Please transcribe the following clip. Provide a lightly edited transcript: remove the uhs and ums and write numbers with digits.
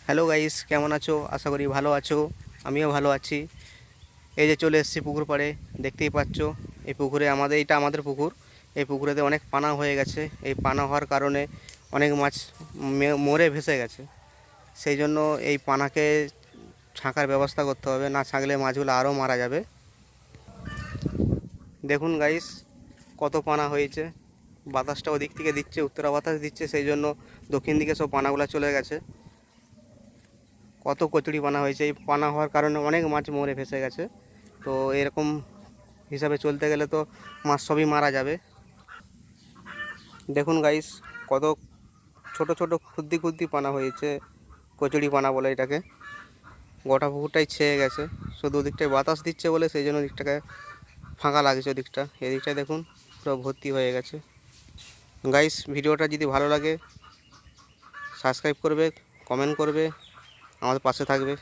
Hello guys, কেমন আছো? আশা করি ভালো আছো। আমিও ভালো আছি। এই যে চলে এসেছি পুকুর পাড়ে, দেখতেই পাচ্ছ। এই পুকুরে এটা আমাদের পুকুর। এই পুকুরেতে অনেক পানা হয়ে গেছে। এই পানা হওয়ার কারণে অনেক মাছ মরে ভেসে গেছে। সেই জন্য এই পানাকে ছাঁকার ব্যবস্থা করতে হবে, না ছাঁকলে মাছগুলো আরও মারা যাবে। দেখুন গাইস, কত পানা হয়েছে। বাতাসটা ওদিক থেকে দিচ্ছে, উত্তরা বাতাস দিচ্ছে, সেই জন্য দক্ষিণ দিকে সব পানাগুলো চলে গেছে। কত কচুরি পানা হয়েছে। এই পানা হওয়ার কারণে অনেক মাছ মরে ভেসে গেছে। তো এরকম হিসাবে চলতে গেলে তো মাছ সবই মারা যাবে। দেখুন গাইস, কত ছোট ছোট ক্ষুদ্দি ক্ষুদ্দি পানা হয়েছে। কচুরি পানা বলে এটাকে। গোটা পুকুরটাই ছেয়ে গেছে। শুধু ওদিকটায় বাতাস দিচ্ছে বলে সেই জন্য ওদিকটাকে ফাঁকা লাগছে। ওদিকটা, এদিকটায় দেখুন পুরো ভর্তি হয়ে গেছে। গাইস, ভিডিওটা যদি ভালো লাগে সাবস্ক্রাইব করবে, কমেন্ট করবে, আমাদের পাশে থাকবে।